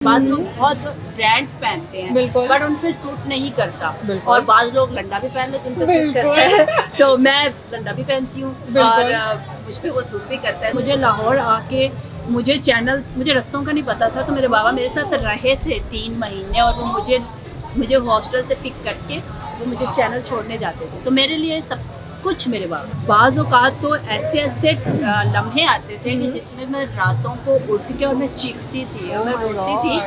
बाज लोग बहुत ब्रांड्स पहनते हैं बट उन पे सूट नहीं करता और बाज लोग लंडा भी पहन लेते हैं उन पे सूट करता है तो मैं लंडा भी पहनती हूँ और मुझ पे वो सूट भी करता है। मुझे लाहौर आके मुझे रस्तों का नहीं पता था तो मेरे बाबा मेरे साथ रहे थे 3 महीने और वो मुझे हॉस्टल से पिक करके वो मुझे चैनल छोड़ने जाते थे तो मेरे लिए सब कुछ मेरे बाज़ औक़ात तो ऐसे लम्हे आते थे कि जिसमें मैं रातों को उठ के और मैं चीखती थी और मैं रोती थी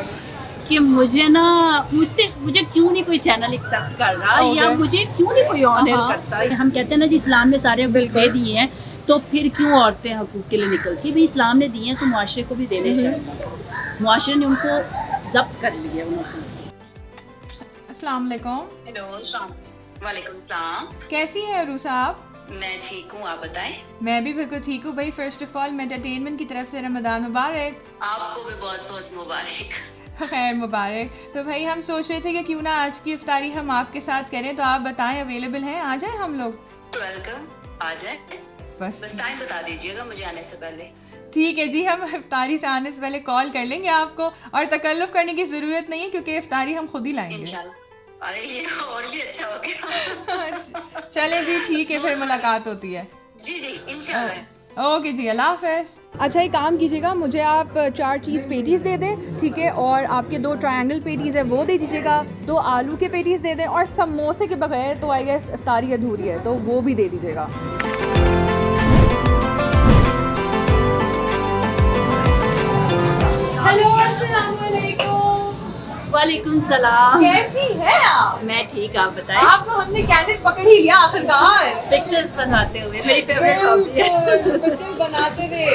कि मुझे क्यों नहीं कोई चैनल एक्सेप्ट कर रहा या मुझे क्यों नहीं कोई ऑनर करता। हम कहते हैं ना जी इस्लाम में सारे हकूक़ दे दिए हैं तो फिर क्यों औरतें हकूक़ के लिए निकलती। भाई इस्लाम ने दिए हैं तो मुआशरे को भी देने चाहिए। मुआशरे ने उनको जब्त कर लिया। अस्सलाम वालेकुम। हेलो वालेकुम सलाम। कैसी है अरूसा आप? मैं ठीक हूँ, आप बताएं। मैं भी बिल्कुल ठीक हूँ भाई। फर्स्ट ऑफ ऑल एंटरटेनमेंट की तरफ से रमज़ान मुबारक। आपको भी बहुत बहुत मुबारक। खैर मुबारक। तो भाई हम सोच रहे थे कि क्यों ना आज की इफ्तारी हम आपके साथ करें तो आप बताएं अवेलेबल हैं? आ जाएं हम लोग? वेलकम, आ जाए। बस टाइम बता दीजिएगा मुझे आने से पहले। ठीक है जी, हम इफ्तारी से आने से पहले कॉल कर लेंगे आपको और तकल्लुफ़ करने की ज़रूरत नहीं है क्योंकि इफ्तारी हम खुद ही लाएंगे इंशाल्लाह। अरे ये और भी अच्छा हो गया। चले जी ठीक है, फिर मुलाकात होती है। जी जी इंशाल्लाह। ओके जी, अल्लाह हाफ़िज़। अच्छा एक काम कीजिएगा, मुझे आप 4 चीज़ पेटीज़ दे दें, ठीक है, और आपके 2 ट्रायंगल पेटीज़ है वो दे दीजिएगा, 2 आलू के पेटीज़ दे दें और समोसे के बगैर तो आई गेस इफ्तारी अधूरी है तो वो भी दे दीजिएगा। हेलो अस्सलाम वालेकुम। वालेकुम सलाम। कैसी है आप? मैं ठीक, आप बताएं। आपको हमने कैंडिड पकड़ ही लिया आखिरकार। पिक्चर्स बनाते हुए मेरी फेवरेट हॉबी है। पिक्चर्स बनाते हुए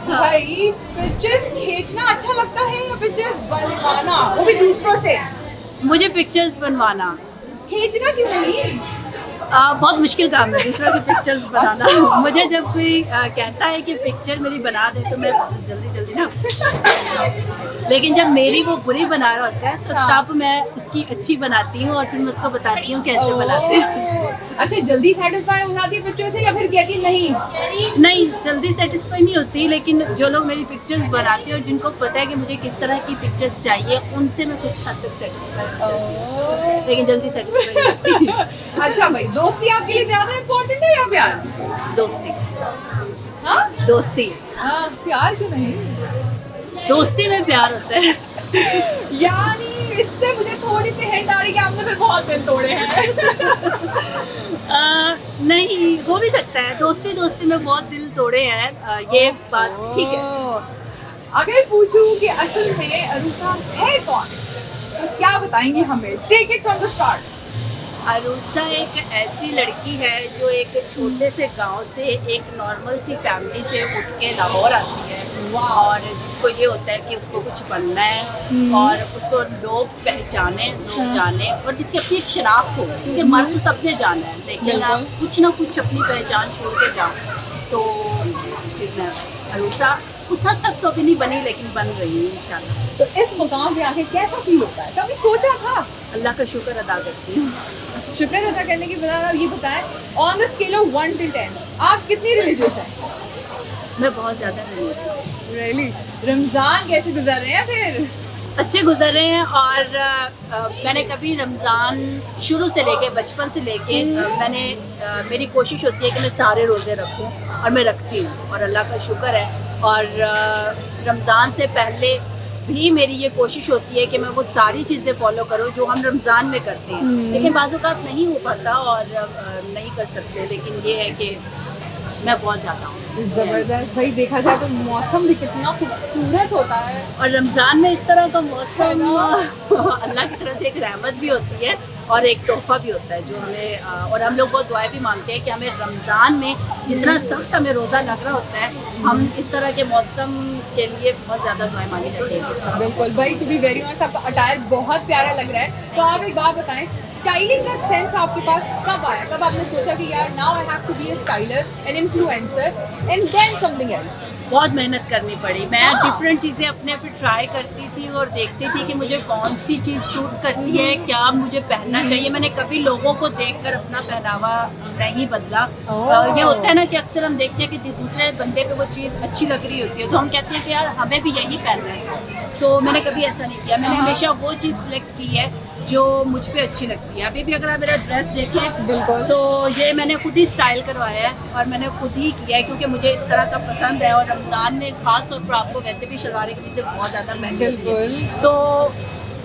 भाई, पिक्चर्स खींचना अच्छा लगता है या पिक्चर्स बनवाना, वो भी दूसरों से? मुझे पिक्चर्स बनवाना। खींचना क्यों नहीं? बहुत मुश्किल काम है दूसरों की पिक्चर्स बनाना। अच्छा। मुझे जब कोई कहता है कि पिक्चर मेरी बना दे तो मैं जल्दी ना लेकिन जब मेरी वो बुरी बना रहा होता है तो तब मैं उसकी अच्छी बनाती हूँ और फिर मैं उसको बताती हूँ कैसे बनाते हैं। अच्छा, जल्दी सेटिस्फाई हो जाती है पिक्चर से या फिर कहती नहीं जल्दी सेटिस्फाई नहीं होती, लेकिन जो लोग मेरी पिक्चर्स बनाते हैं और जिनको पता है कि मुझे किस तरह की पिक्चर्स चाहिए उनसे मैं कुछ हद तक सेटिस्फाई, लेकिन जल्दी सेटिस्फाई नहीं होती। अच्छा भाई, दोस्ती आपके लिए ज़्यादा इम्पोर्टेंट है या प्यार? दोस्ती। हाँ दोस्ती। हाँ, प्यार क्यों नहीं? दोस्ती में प्यार होता है। यानी इससे मुझे थोड़ी सी हिंट आ रही है कि आपने फिर बहुत दिल तोड़े हैं। नहीं, हो भी सकता है। दोस्ती में बहुत दिल तोड़े हैं, ये बात ठीक है। अगर पूछूं कि असल में अरूसा है कौन तो क्या बताएंगी हमें? Take it from the start. Arusa एक ऐसी लड़की है जो एक छोटे से गांव से एक नॉर्मल सी फैमिली से उठ के लाहौर आती है और जिसको ये होता है कि उसको कुछ बनना है और उसको लोग पहचाने, लोग जाने और जिसकी अपनी एक शनाख्त हो, क्योंकि मर्द तो सबने जाना है लेकिन आप कुछ ना कुछ अपनी पहचान छोड़ के जाओ। तो अरूसा उस हद तक तो अभी नहीं बनी लेकिन बन रही है इंशाल्लाह। तो इस मुकाम पे आके कैसा फील होता है? कभी सोचा था? अल्लाह का शुक्र अदा करती हूँ। शुक्र अदा करने की बजाय आप ये बताएं, on the scale of 1 to 10 आप कितनी रिलीजियस हैं? मैं बहुत ज़्यादा रिलीजियस। रियली? रमज़ान कैसे गुजर रहे हैं फिर? अच्छे गुजर रहे हैं और मैंने कभी रमज़ान शुरू से लेके बचपन से लेके मेरी कोशिश होती है कि मैं सारे रोज़े रखूं और मैं रखती हूँ और अल्लाह का शुक्र है। और रमज़ान से पहले भी मेरी ये कोशिश होती है कि मैं वो सारी चीज़ें फॉलो करूँ जो हम रमज़ान में करते हैं, लेकिन बाज़ औक़ात नहीं हो पाता और नहीं कर सकते, लेकिन ये है कि मैं बहुत ज़्यादा हूँ। ज़बरदस्त भाई, देखा जाए तो मौसम भी कितना खूबसूरत होता है और रमज़ान में इस तरह का मौसम अल्लाह की तरफ से एक रहमत भी होती है और एक तोहफा भी होता है जो हमें और हम लोग बहुत दुआएं भी मांगते हैं कि हमें रमज़ान में जितना सख्त हमें रोज़ा लग रहा होता है हम इस तरह के मौसम के लिए बहुत ज़्यादा दुआएं मांगी जाती है। बिल्कुल भाई, टू बी वेरी ऑनेस्ट आपका अटायर बहुत प्यारा लग रहा है। तो आप एक बात बताएं, स्टाइलिंग का सेंस आपके पास कब आया? कब आपने सोचा कि यार now I have to be a styler, an influencer and then something else? बहुत मेहनत करनी पड़ी। मैं डिफरेंट चीज़ें अपने पे ट्राई करती थी और देखती थी कि मुझे कौन सी चीज़ सूट करती है, क्या मुझे पहनना चाहिए। मैंने कभी लोगों को देखकर अपना पहनावा नहीं बदला। ये होता है ना कि अक्सर हम देखते हैं कि दूसरे बंदे पे वो चीज़ अच्छी लग रही होती है तो हम कहते हैं कि यार हमें भी यही पहनना है। तो मैंने कभी ऐसा नहीं किया। मैंने हमेशा वो चीज़ सिलेक्ट की है जो मुझ पे अच्छी लगती है। अभी भी अगर आप मेरा ड्रेस देखें बिल्कुल, तो ये मैंने खुद ही स्टाइल करवाया है और मैंने खुद ही किया है क्योंकि मुझे इस तरह का पसंद है। और रमज़ान में खास तौर पर आपको वैसे भी शलवार कमीज़ें बहुत ज़्यादा महंगी होती हैं, तो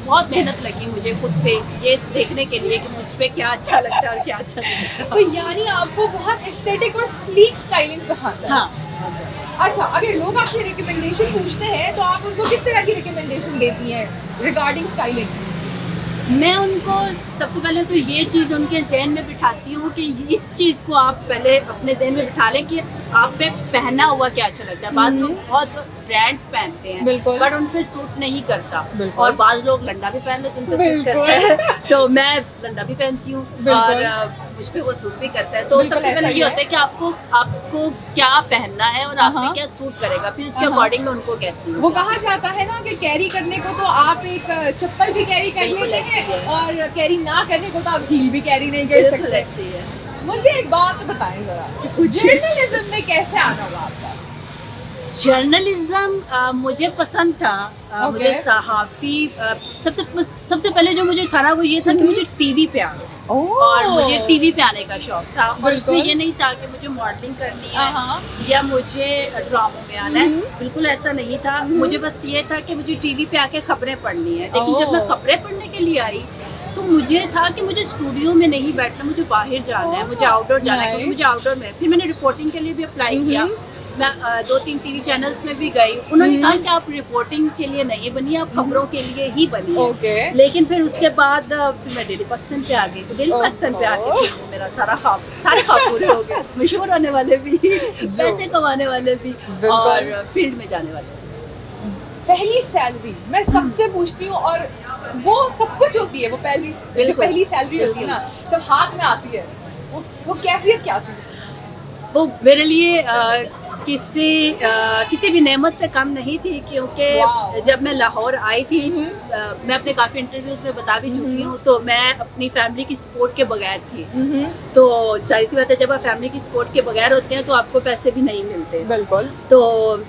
बहुत मेहनत लगी मुझे खुद पे ये देखने के लिए कि मुझ पे क्या अच्छा लगता है और क्या अच्छा नहीं लगता। तो यानी आपको बहुत एस्थेटिक और स्लीक स्टाइलिंग पसंद है। हाँ। अच्छा, अगर लोग आपसे रिकमेंडेशन पूछते हैं तो आप उनको किस तरह की रिकमेंडेशन देती हैं रिगार्डिंग स्टाइलिंग? मैं उनको सबसे पहले तो ये चीज़ उनके जहन में बिठाती हूँ कि इस चीज़ को आप पहले अपने जहन में बिठा लें कि आप पे पहना हुआ क्या अच्छा लगता है। बाज़ लोग बहुत ब्रांड्स पहनते हैं बट उन पे सूट नहीं करता, और बाज़ लोग लंडा भी पहन लेते हैं उन पे सूट करता है। तो मैं लंडा भी पहनती हूँ और मुझ पे वो सूट भी करता है। तो सबसे पहले ये होता है कि आपको क्या पहनना है और आप पे क्या सूट करेगा, फिर उसके अकॉर्डिंग मैं उनको कहती हूँ। वो कहा जाता है ना कि कैरी करने को तो आप एक चप्पल भी कैरी कर लेते हैं और कैरी ना करने को तो आप हील भी कैरी नहीं कर सकते। मुझे एक बात बताएं जरा, जर्नलिज्म में कैसे आना हुआ आपका? जर्नलिज्म मुझे पसंद था। मुझे सहाफ़ी सबसे पहले जो मुझे था ना वो ये था कि मुझे टीवी पे आना और मुझे टीवी पे आने का शौक था। और उसमें ये नहीं था कि मुझे मॉडलिंग करनी है या मुझे ड्रामों में आना है, बिल्कुल ऐसा नहीं था। मुझे बस ये था कि मुझे टीवी पे आके खबरें पढ़नी है। लेकिन जब मैं खबरें पढ़ने के लिए आई तो मुझे था कि मुझे स्टूडियो में नहीं बैठना, मुझे बाहर जाना है, मुझे आउटडोर जाना है, क्योंकि मुझे आउटडोर में। फिर मैंने रिपोर्टिंग के लिए भी अप्लाई किया। मैं 2-3 टीवी चैनल्स में भी गई। उन्होंने कहा कि आप रिपोर्टिंग के लिए नहीं बनी, आप खबरों के लिए ही बनी। लेकिन फिर उसके बाद मैं डेली पाकिस्तान पे आ गई। तो डेली पाकिस्तान पे आके मेरा सारे ख्वाब पूरे हो गए। मशहूर होने वाले भी, पैसे कमाने वाले भी और फील्ड में जाने वाले भी। पहली सैलरी मैं सबसे पूछती हूँ और वो सब कुछ होती है, वो पहली सैलरी होती है ना जब हाथ में आती है, वो कैफियत क्या थी? वो मेरे लिए किसी भी नेमत से कम नहीं थी, क्योंकि जब मैं लाहौर आई थी मैं अपने काफ़ी इंटरव्यूज में बता भी चुकी हूँ, तो मैं अपनी फैमिली की सपोर्ट के बगैर थी। तो जाहिर सी बात है जब आप फैमिली की सपोर्ट के बगैर होते हैं तो आपको पैसे भी नहीं मिलते। बिल्कुल। तो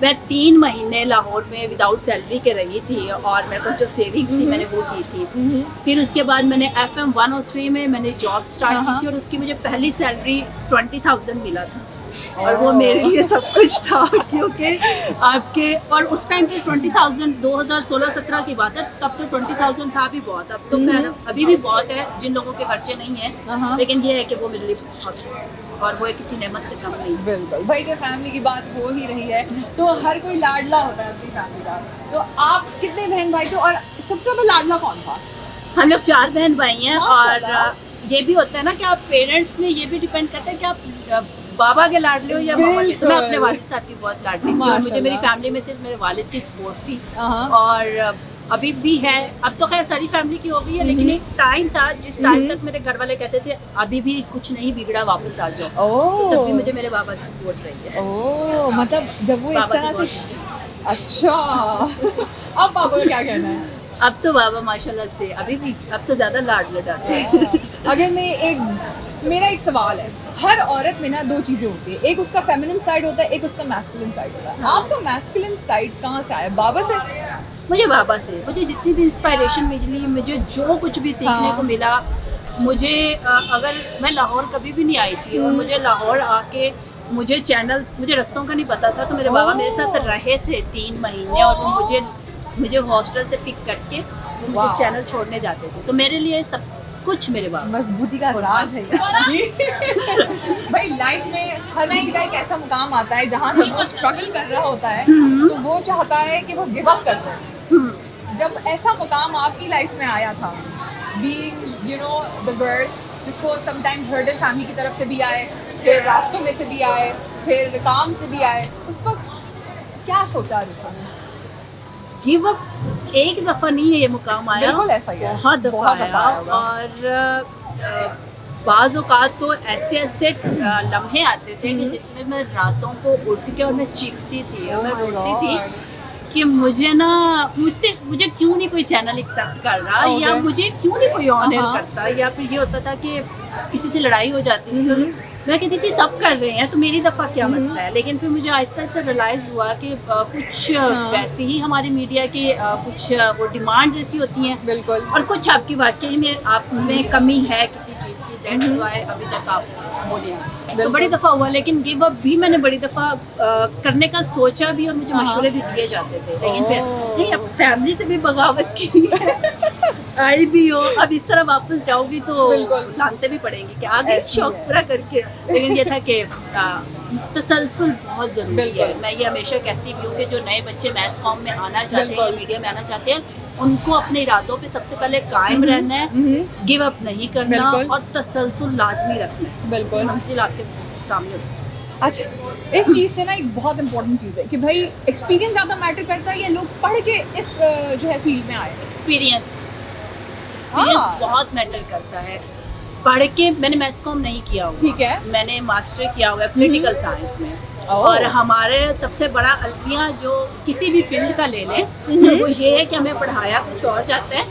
मैं 3 महीने लाहौर में विदाउट सैलरी के रही थी और मेरे पास जो सेविंग्स थी मैंने वो की थी। फिर उसके बाद मैंने FM 103 में मैंने जॉब स्टार्ट की थी और उसकी मुझे पहली सैलरी 20,000 मिला था और वो मेरे लिए सब कुछ था, क्योंकि आपके और उस टाइम पे 20,000 2016-17 की बात है, तब तो 20,000 था भी बहुत। अब तो खैर अभी भी बहुत है जिन लोगों के खर्चे नहीं है, लेकिन ये है कि वो मेरे लिए बहुत है और वो किसी नेमत से कम नहीं। बिल्कुल भाई, जब फैमिली की बात हो ही रही है तो हर कोई लाडला होता है अपनी फैमिली का। तो आप कितने बहन भाई थे और सबसे ज्यादा लाडला कौन था? हम लोग 4 बहन भाई हैं और ये भी होता है ना कि आप पेरेंट्स में ये भी डिपेंड करता है कि आप बाबा के लाडले हो या मामा के। तो मैं अपने वालिद साहब की बहुत लाडली थी और मुझे मेरी फैमिली में सिर्फ मेरे वालिद की सपोर्ट थी और अभी भी है। अब तो खैर सारी फैमिली की हो गई है, लेकिन एक टाइम था जिस टाइम तक मेरे घर वाले कहते थे अभी भी कुछ नहीं बिगड़ा, वापस आ जाओ। तो तब भी मुझे मेरे बाबा की सपोर्ट रही है। मतलब जब वो इस तरह से। अच्छा अब बाबा का क्या कहना है? अब तो बाबा माशाल्लाह से अभी भी अब तो ज्यादा लाड लडाते हैं। अगर मेरा एक सवाल है, हर औरत में ना 2 चीजें होती है, एक उसका फेमिनिन साइड होता है, एक उसका मैस्कुलिन साइड होता है। आपका मैस्कुलिन साइड कहाँ से आया? बाबा से? मुझे बाबा से, मुझे जितनी भी इंस्पायरेशन मिली, मुझे जो कुछ भी सीखने को मिला, मुझे अगर मैं लाहौर कभी भी नहीं आई थी और मुझे लाहौर आके मुझे रास्तों का नहीं पता था, तो मेरे बाबा मेरे साथ रहे थे 3 महीने और वो मुझे हॉस्टल से पिक करके वो मुझे चैनल छोड़ने जाते थे। तो मेरे लिए सब कुछ मेरे बाबा मजबूती का राज है भाई। लाइफ में हर किसी का एक ऐसा मुकाम आता है जहाँ जब वो स्ट्रगल कर रहा होता है तो वो चाहता है कि वो गिव अप कर दे। जब ऐसा मुकाम आपकी लाइफ में आया था, बीइंग द गर्ल जिसको समटाइम्स हर्डल फैमिली की तरफ से भी आए, फिर रास्तों में से भी आए, फिर काम से भी आए, उस वक्त क्या सोचा रुसा? गिव अप एक दफ़ा नहीं है ये मुकाम आया, बिल्कुल ऐसा ही है, बहुत दफ़ा आया। और बाज़ औक़ात तो ऐसे लम्हे आते थे कि जिसमें मैं रातों को उठ के और मैं चीखती थी और मैं रोती थी कि मुझे क्यों नहीं कोई चैनल एक्सेप्ट कर रहा या मुझे क्यों नहीं कोई ऑन एयर करता, या फिर ये होता था कि किसी से लड़ाई हो जाती थी, मैं कहती थी सब कर रहे हैं तो मेरी दफ़ा क्या मसला है। लेकिन फिर मुझे आहिस्ता आहिस्ता रियलाइज़ हुआ कि कुछ वैसे ही हमारी मीडिया की कुछ वो डिमांड्स ऐसी होती हैं, बिल्कुल, और कुछ आपकी वाकई में आप में कमी है किसी चीज़ की, दैट्स व्हाई अभी तक आप बोले हैं। तो बड़ी दफ़ा हुआ, लेकिन गिव अप भी मैंने बड़ी दफ़ा करने का सोचा भी और मुझे मशवरे भी दिए जाते थे, लेकिन फिर नहीं, अब फैमिली से भी बगावत की आई भी हो, अब इस तरह वापस जाओगी तो लानते भी पड़ेंगे कि आगे शौक पूरा करके। लेकिन ये था कि तसलसल बहुत ज़रूरी है। मैं ये हमेशा कहती भी हूँ कि जो नए बच्चे मैस कॉम में आना चाहते हैं, मीडिया में आना चाहते हैं, उनको अपने इरादों पे सबसे पहले कायम रहना है, गिव अप नहीं करना और तसलसल लाजमी रखना है, बिल्कुल मंजिल आपके सामने होती है। अच्छा, इस चीज़ से ना एक बहुत इंपॉर्टेंट चीज़ है कि भाई एक्सपीरियंस ज़्यादा मैटर करता है या लोग पढ़ के इस जो है फील्ड में आए? एक्सपीरियंस बहुत मैटर करता है। पढ़ के मैंने मैस कॉम नहीं किया हुआ, ठीक है, मैंने मास्टर किया हुआ है पॉलिटिकल साइंस में, और हमारे सबसे बड़ा अलमिया जो किसी भी फील्ड का ले लें तो वो ये है कि हमें पढ़ाया कुछ और जाता है,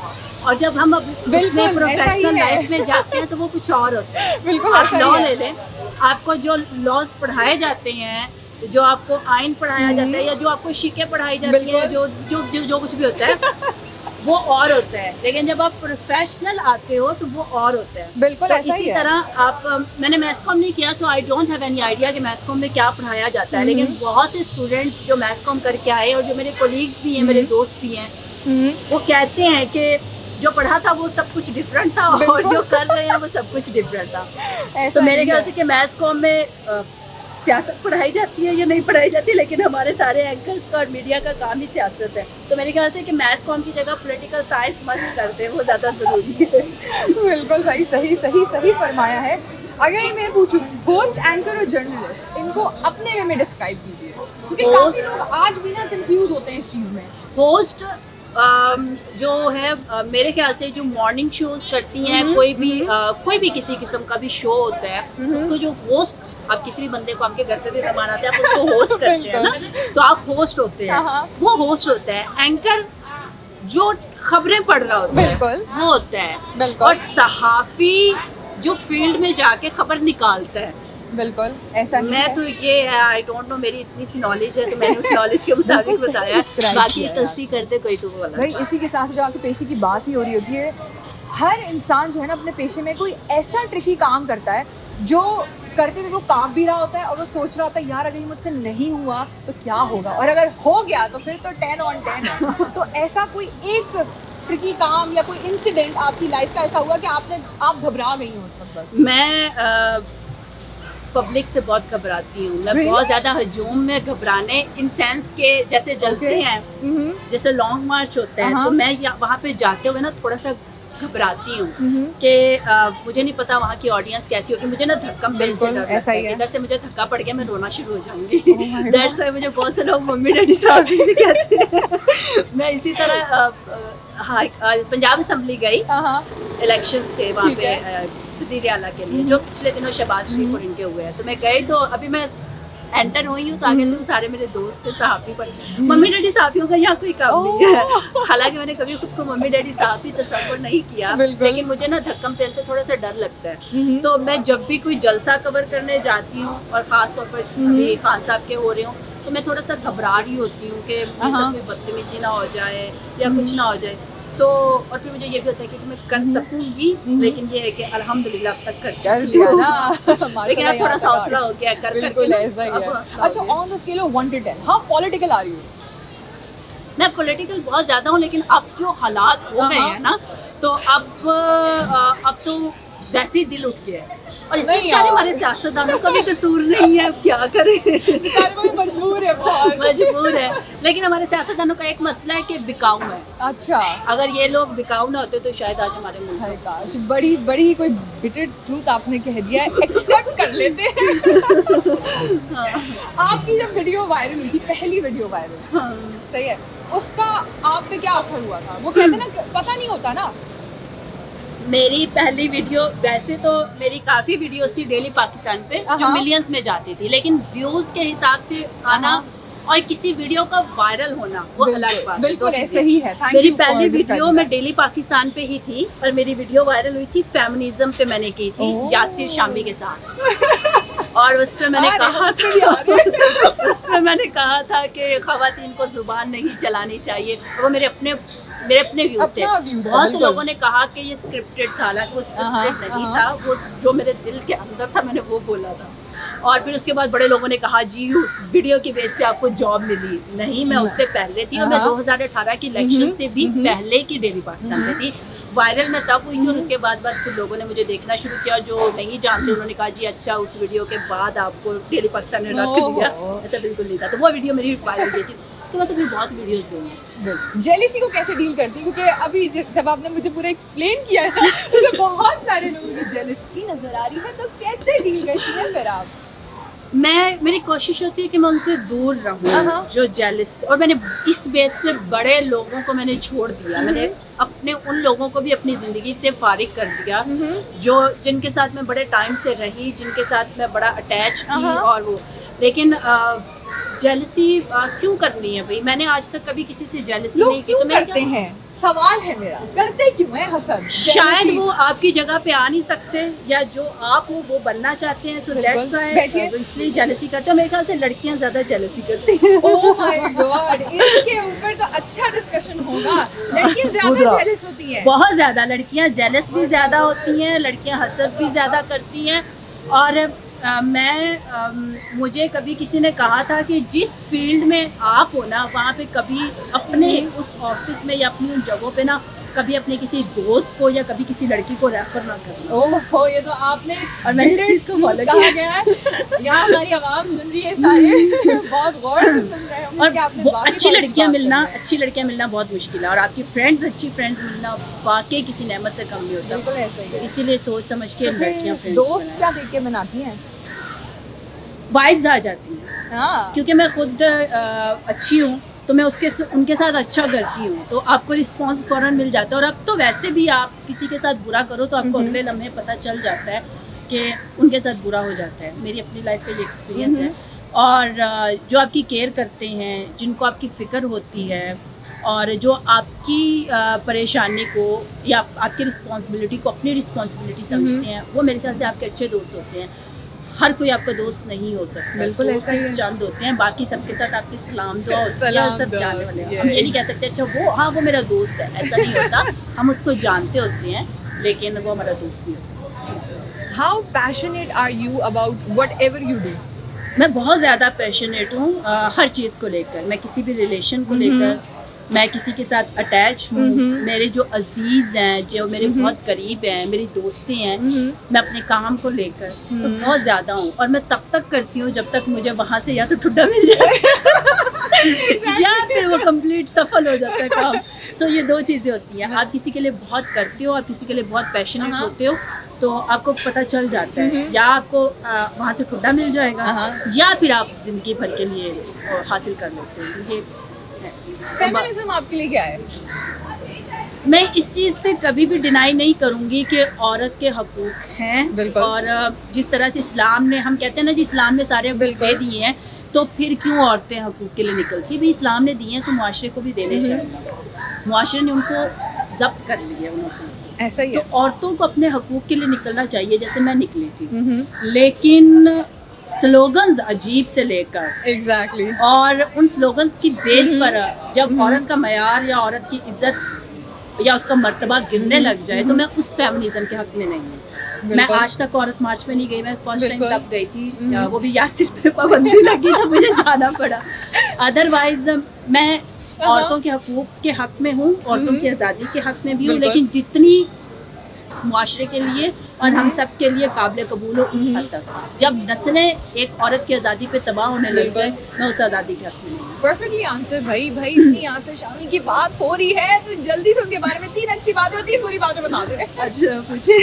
और जब हम अब उसमें प्रोफेशनल लाइफ में जाते हैं तो वो कुछ और होता है। बिल्कुल, आप लॉ ले लें, आपको जो लॉज पढ़ाए जाते हैं, जो आपको आइन पढ़ाया जाता है, या जो आपको शिके पढ़ाई जाती है, जो कुछ भी होता है वो और होता है, लेकिन जब आप प्रोफेशनल आते हो तो वो और होता है। बिल्कुल, तो ऐसा इसी तरह आप मैंने मैस कॉम नहीं किया, so I don't have any idea कि मैस कॉम में क्या पढ़ाया जाता है, लेकिन बहुत से स्टूडेंट्स जो मैस कॉम करके आए और जो मेरे कोलीग्स भी हैं, मेरे दोस्त भी हैं, वो कहते हैं कि जो पढ़ा था वो सब कुछ डिफरेंट था और जो कर रहे हैं वो सब कुछ डिफरेंट था। तो मेरे ख्याल से कि मैस कॉम में सियासत पढ़ाई जाती है या नहीं पढ़ाई जाती, लेकिन हमारे सारे एंकर्स का और मीडिया का काम ही सियासत है, तो मेरे ख्याल से कि मैस कॉम की जगह पॉलिटिकल साइंस मस्ट करते हैं, वो ज़्यादा ज़रूरी है। बिल्कुल भाई, सही फरमाया है। अगर मैं पूछूं, होस्ट, एंकर और जर्नलिस्ट, इनको अपने वे में डिस्क्राइब कीजिए, क्योंकि काफ़ी लोग आज भी ना कंफ्यूज होते हैं इस चीज़ में। होस्ट जो है मेरे ख्याल से जो मॉर्निंग शोज करती हैं, कोई भी किसी किस्म का भी शो होता है, उसको जो होस्ट, आप किसी भी बंदे को आपके घर पे भी मेहमान आते हैं, आप उसको होस्ट करते हैं ना, तो आप होस्ट होते हैं, वो होस्ट होता है। एंकर जो खबरें पढ़ रहा होता है, वो होता है, और सहाफ़ी जो फील्ड में जाके खबर निकालता है। बिल्कुल ऐसा मैं तो ये है, आई डोंट नो, मेरी इतनी सी नॉलेज है तो मैंने उस नॉलेज के मुताबिक बताया, बाकी कल्सी करते कोई तो वो भाई। इसी के साथ जो आपके पेशे की बात ही हो रही होती है, हर इंसान जो है ना अपने पेशे में कोई ऐसा ट्रिकी काम करता है जो करते हुए वो काम भी रहा होता है और वो सोच रहा होता है यार अगर मुझसे नहीं हुआ तो क्या होगा, और अगर हो गया तो फिर तो 10 on 10 है। तो ऐसा कोई एक ट्रिकी काम या कोई इंसिडेंट आपकी लाइफ का ऐसा हुआ कि आप घबरा गई हो उस वक्त? बस मैं पब्लिक से बहुत घबराती हूँ, मैं बहुत ज़्यादा हजूम में घबराने इन सेंस के, जैसे जलसे हैं, जैसे लॉन्ग मार्च होता है, तो मैं वहाँ पे जाते हुए ना थोड़ा सा घबराती हूँ कि मुझे नहीं पता वहाँ की ऑडियंस कैसी होगी, मुझे ना धक्का इधर से मुझे धक्का पड़ गया, मैं रोना शुरू हो जाऊंगी। दैट्स व्हाई मुझे बहुत से लोग मम्मी डैडी साहब भी कहते हैं। मैं इसी तरह पंजाब असम्बली गई, इलेक्शंस थे वहाँ पे वज़ीर आला के लिए, जो पिछले दिनों शहबाज शरीफ और इनके हुए हैं, तो मैं गई, तो अभी मैं एंटर हुई हूँ तो आगे से वो सारे मेरे दोस्त थे सहाफ़ी, पर मम्मी डैडी सहाफ़ियों का यहाँ कोई काम नहीं है। हालांकि मैंने कभी खुद को मम्मी डैडी सहाफ़ी तस्वुर नहीं किया, लेकिन मुझे ना धक्कम पेल से थोड़ा सा डर लगता है। तो मैं जब भी कोई जलसा कवर करने जाती हूँ, और ख़ास तौर पर खान साहब के हो रहे हूँ, तो मैं थोड़ा सा घबरा रही होती हूँ कि कोई बदतमीजी ना हो जाए या कुछ ना हो जाए। तो और फिर मुझे ये भी होता है कि मैं कर सकूंगी, लेकिन ये है कि अल्हम्दुलिल्लाह अब तक कर लिया ना, लेकिन अब थोड़ा सा हौसला हो गया कर बिल्कुल ऐसा ही है। अच्छा, on the scale of 1 to 10 how political are you? मैं पॉलिटिकल बहुत ज़्यादा हूँ, लेकिन अब जो हालात हो गए हैं ना, तो अब तो वैसे ही दिल उठ गया है, और इसमें बेचारे हमारे सियासतदानों का भी कसूर नहीं है, अब क्या करें, मजबूर है, बहुत मजबूर है। लेकिन हमारे सियासतदानों का एक मसला है कि बिकाऊ है। अच्छा, अगर ये लोग बिकाऊ ना होते तो शायद आज हमारे मुल्क काश बड़ी कोई बिटर ट्रूथ आपने कह दिया है, एक्सेप्ट कर लेते हैं। आपकी जब वीडियो वायरल हुई थी, पहली वीडियो वायरल, सही है, उसका आप पे क्या असर हुआ था? वो कहते ना पता नहीं होता ना, मेरी पहली वीडियो, वैसे तो मेरी काफी वीडियोस थी डेली पाकिस्तान पे जो मिलियंस में जाती थी, लेकिन व्यूज के हिसाब से आना और किसी वीडियो का वायरल होना वो अलग बात है। बिल्कुल ऐसे ही है। मेरी पहली वीडियो में डेली पाकिस्तान पे ही थी और मेरी वीडियो वायरल हुई थी फेमिनिज्म पे, मैंने की थी यासिर शामी के साथ। और उस पर मैंने कहा था कि खवातीन को जुबान नहीं चलानी चाहिए। वो मेरे अपने व्यूज थे। बहुत से लोगों ने कहा कि ये स्क्रिप्टेड था, हालांकि वो स्क्रिप्टेड नहीं था, वो जो मेरे दिल के अंदर था मैंने वो बोला था। और फिर उसके बाद बड़े लोगों ने कहा जी उस वीडियो की बेस पे आपको जॉब मिली। नहीं, मैं उससे पहले थी और मैं 2018 की इलेक्शन से भी पहले की डेली पाकिस्तान में थी। वायरल मैं तब हुई थी और उसके बाद फिर लोगों ने मुझे देखना शुरू किया, जो नहीं जानते उन्होंने कहा जी अच्छा उस वीडियो के बाद आपको डेली पाकिस्तान ने रख दिया। ऐसा बिल्कुल नहीं था। तो वो वीडियो मेरी वायरल गई थी। उसके बाद तो फिर बहुत वीडियोस गई हैं। जेलिसी को कैसे डील करती है? क्योंकि अभी जब आपने मुझे पूरा एक्सप्लेन किया है तो बहुत सारे लोगों की जेलिसी नजर आ रही है, तो कैसे डील करती है फिर आप? मेरी कोशिश होती है कि मैं उनसे दूर रहूं जो जेलस, और मैंने इस बेस पे बड़े लोगों को मैंने छोड़ दिया। मैंने अपने उन लोगों को भी अपनी ज़िंदगी से फारिग कर दिया जो जिनके साथ मैं बड़े टाइम से रही, जिनके साथ मैं बड़ा अटैच थी। और वो लेकिन जेलसी क्यों करनी है भाई? मैंने आज तक कभी किसी से जेलसी नहीं की। तो करते हैं, सवाल है मेरा, करते क्यों है हसन? शायद वो आपकी जगह पे आ नहीं सकते, या जो आप हो वो बनना चाहते हैं, सो दैट्स व्हाई वो इसलिए जेलसी करते हैं। मेरे ख्याल से लड़कियां ज्यादा जेलसी करती हैं। ओह माय गॉड, इसके ऊपर तो अच्छा डिस्कशन होगा। लड़कियां ज्यादा जेलस होती हैं, बहुत ज्यादा। लड़कियां जेलस भी ज्यादा होती हैं, लड़कियां हसद भी ज्यादा करती हैं। और मुझे कभी किसी ने कहा था कि जिस फील्ड में आप हो ना, वहाँ पे कभी अपने उस ऑफिस में या अपनी उन जगहों पे ना कभी अपने किसी दोस्त को या कभी किसी लड़की को रेफर ना करें। ओहो, ये तो आपने और मैंने इस चीज़ को फॉलो किया गया है। यहाँ हमारी आवाम सुन रही है, सारे बहुत गौर से सुन रहे हैं। और अच्छी लड़कियाँ मिलना बहुत मुश्किल है, और आपकी फ्रेंड्स, अच्छी फ्रेंड्स मिलना वाकई किसी नेमत से कम नहीं होता। बिल्कुल ऐसा ही है। इसीलिए सोच समझ के लड़कियाँ दोस्त क्या देख के बनाती हैं? वाइब्स आ जाती हैं। क्योंकि मैं खुद अच्छी हूँ तो मैं उनके साथ अच्छा करती हूँ, तो आपको रिस्पांस फ़ौरन मिल जाता है। और अब तो वैसे भी आप किसी के साथ बुरा करो तो आपको अगले लम्हे पता चल जाता है कि उनके साथ बुरा हो जाता है। मेरी अपनी लाइफ का ये एक्सपीरियंस है। और जो आपकी केयर करते हैं, जिनको आपकी फ़िक्र होती है, और जो आपकी परेशानी को या आपकी रिस्पॉन्सिबिलिटी को अपनी रिस्पॉन्सिबिलिटी समझते हैं, वो मेरे ख्याल से आपके अच्छे दोस्त होते हैं। हर कोई आपका दोस्त नहीं हो सकता। बिल्कुल ऐसा ही है। चंद होते हैं, बाकी सबके साथ आपकी सलाम दुआ होती है, सब जानने वाले हैं। हम ये नहीं कह सकते अच्छा वो मेरा दोस्त है, ऐसा नहीं होता। हम उसको जानते होते हैं लेकिन वो हमारा दोस्त नहीं होता। How passionate are you about whatever you do? मैं बहुत ज़्यादा पैशनेट हूँ हर चीज़ को लेकर। मैं किसी भी रिलेशन को लेकर, मैं किसी के साथ अटैच हूँ। मेरे जो अजीज़ हैं, जो मेरे बहुत करीब हैं, मेरी दोस्तें हैं, मैं अपने काम को लेकर बहुत ज़्यादा हूँ। और मैं तब तक करती हूँ जब तक मुझे वहाँ से या तो ठुड्डा मिल जाए या फिर वो कंप्लीट सफल हो जाता है काम। सो ये दो चीज़ें होती हैं। आप किसी के लिए बहुत करते हो, आप किसी के लिए बहुत पैशनेट होते हो, तो आपको पता चल जाता है, या आपको वहाँ से ठुड्डा मिल जाएगा या फिर आप ज़िंदगी भर के लिए हासिल कर लेते हो। ये फेमिनिज्म आपके लिए क्या है? मैं इस चीज़ से कभी भी डिनाई नहीं करूँगी कि औरत के हकूक़ हैं। और जिस तरह से इस्लाम ने, हम कहते हैं ना जी इस्लाम ने सारे हकूक़ दे दिए हैं, तो फिर क्यों औरतें हकूक़ के लिए निकलती? भाई इस्लाम ने दिए हैं तो मुआशरे को भी देने चाहिए। मुआशरे ने उनको जब्त कर लिया, उनको ऐसा ही है। तो औरतों को अपने हकूक़ के लिए निकलना चाहिए, जैसे मैं निकली थी। लेकिन स्लोगन्स अजीब से लेकर एग्जैक्टली और उन स्लोगन्स की बेस पर जब औरत का मयार या औरत की इज्जत या उसका मर्तबा गिरने लग जाए, तो मैं उस फेमिनिज्म के हक में नहीं हूँ। मैं आज तक औरत मार्च में नहीं गई। मैं फर्स्ट टाइम तब गई थी, वो भी यासिर पे पाबंदी लगी तो मुझे जाना पड़ा। अदरवाइज मैं औरतों के हकूक़ के हक में हूँ, औरतों की आज़ादी के हक में भी हूँ, लेकिन जितनी मुआशरे के लिए और हम सब के लिए काबिल कबूल हो उस हद तक। जब नस्लें एक औरत की आज़ादी पे तबाह होने लग जाए, मैं उस आज़ादी के हक में नहीं। परफेक्टली आंसर भाई। इतनी यासिर शामी की बात हो रही है तो जल्दी से उनके बारे में 3 अच्छी बातें और 3 बुरी बातें बता दे। अच्छा पूछे।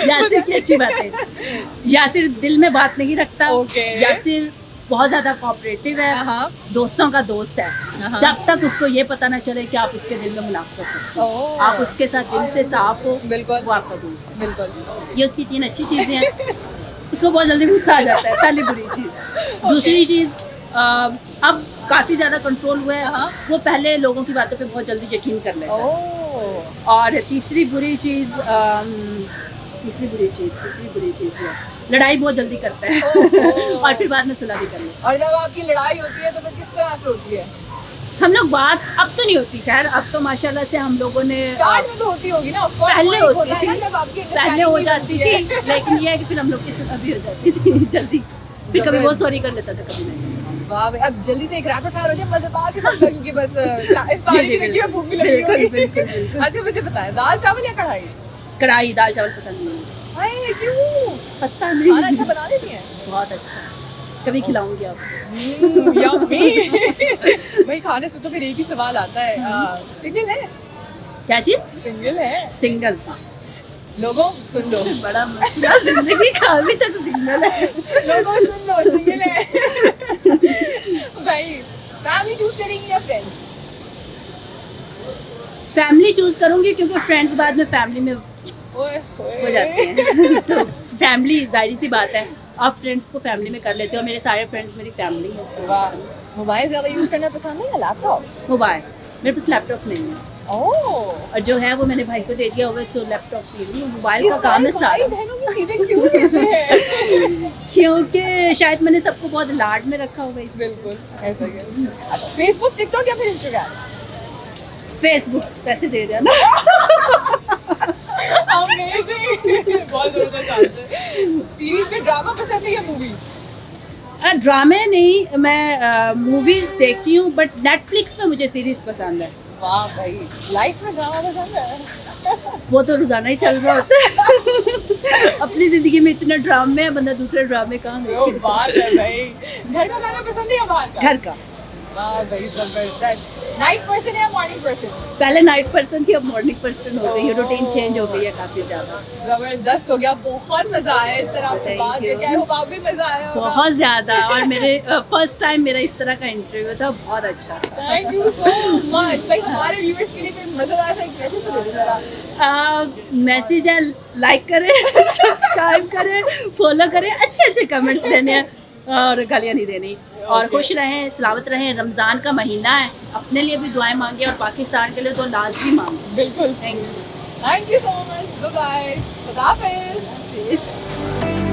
यासिर की अच्छी बातें। यासिर दिल में बात नहीं रखता। यासिर बहुत ज्यादा कोऑपरेटिव है, हाँ। दोस्तों का दोस्त है। हाँ। जब तक उसको ये पता ना चले कि आप उसके दिल में मुनाफिक हो, आप उसके साथ दिल से साफ हो, बिल्कुल वो आपका दोस्त है। बिल्कुल। ये उसकी 3 अच्छी चीजें हैं। उसको बहुत जल्दी गुस्सा आ जाता है, पहली बुरी चीज। दूसरी चीज अब काफी ज्यादा कंट्रोल हुआ है, हाँ। वो पहले लोगों की बातों पे बहुत जल्दी यकीन कर लेता है। और तीसरी बुरी चीज है लड़ाई बहुत जल्दी करता है। और फिर बाद में सुलह भी कर लेता और जब आपकी लड़ाई होती है तो फिर किस तरह से होती है? है। हम लोग बात अब तो नहीं होती, खैर अब तो माशाल्लाह से हम लोगों ने स्टार्ट में तो होती होगी ना, of course, पहले वो एक होती होता है ना थी, जब आपकी पहले हो understanding जाती नहीं थी, होती है। लेकिन ये है कि फिर हम लोग की सुलह भी हो जाती थी जल्दी। फिर कभी वो सॉरी कर लेता था, कभी नहीं। वाह भाई, अब जल्दी से एक रैपिड फायर हो जाए, मजेदार किस्म का, क्योंकि बस इफ्तारी भी लगी है, भूख भी लगी बिल्कुल, होगी। बिल्कुल, बिल्कुल। अच्छा मुझे बताएं, दाल चावल या कढ़ाई? कढ़ाई दाल चावल पसंद नहीं है। हाय क्यों? पता नहीं, खाना अच्छा बना लेती हैं? बहुत अच्छा, कभी खिलाऊंगी आपको। यम्मी। भाई खाने से तो फिर एक ही सवाल आता है, सिंगल है? क्या चीज? सिंगल है? सिंगल। लोगों सुन लो, बड़ा मसला जिंदगी का, अभी तक सिंगल है। लोगों सुन लो, सिंगल है। भाई फैमिली चूज करेंगी या फ्रेंड्स? फैमिली चूज करूंगी, क्योंकि फ्रेंड्स बाद में फैमिली में हो जाते हैं। तो फैमिली जाहिर सी बात है, आप फ्रेंड्स को फैमिली में कर लेते हो, मेरे सारे फ्रेंड्स मेरी फैमिली है। वाह। मोबाइल ज़्यादा यूज़ करना पसंद है या लैपटॉप? मोबाइल, मेरे पास लैपटॉप नहीं है, ओह, और जो है वो मैंने भाई को दे दिया हुआ है, सो लैपटॉप नहीं है, मोबाइल का काम है सारा। बहनों की चीजें क्यों लेते हैं? क्योंकि शायद मैंने सबको बहुत लाड में रखा हुआ है। बिल्कुल ऐसा ही है। अच्छा, फेसबुक, टिकटॉक या फिर इंस्टाग्राम? फेसबुक, पैसे दे देना। अमेजिंग, बहुत जबरदस्त आंसर। सीरीज में ड्रामा पसंद है या मूवी? ड्रामे नहीं, मैं मूवीज देखती हूँ, बट नेटफ्लिक्स पे मुझे सीरीज पसंद है। वाह भाई, लाइफ में ड्रामा पसंद है? वो तो रोजाना ही चल रहा होता है। अपनी जिंदगी में इतना ड्रामे है, बंदा दूसरे ड्रामे कहाँ जो देखे। बात है भाई। घर का खाना पसंद है या बाहर का? घर का। वाह भाई, जबरदस्त। नाइट पर्सन या मॉर्निंग पर्सन? पहले नाइट पर्सन थी, अब मॉर्निंग पर्सन हो गई है, रूटीन चेंज हो गई है काफी ज्यादा। जबरदस्त हो गया, बहुत मजा आया इस तरह से Thank बात you. करके। आई होप आपको भी मजा आया होगा। बहुत ज्यादा, और मेरे फर्स्ट टाइम मेरा इस तरह का इंटरव्यू था, बहुत अच्छा था। Thank you so much. भाई हमारे व्यूअर्स के लिए कोई मजेदार सा एक मैसेज तो दे दो जरा। मैसेज है, लाइक करें, सब्सक्राइब करें, फॉलो करें, अच्छे अच्छे कमेंट्स देने हैं और गालियाँ नहीं देनी, और खुश रहें, सलामत रहें। रमज़ान का महीना है, अपने लिए भी दुआएं मांगे और पाकिस्तान के लिए तो लाजमी मांगे। बिल्कुल। Thank you. Thank you so much. Bye bye. खुदा हाफिज़।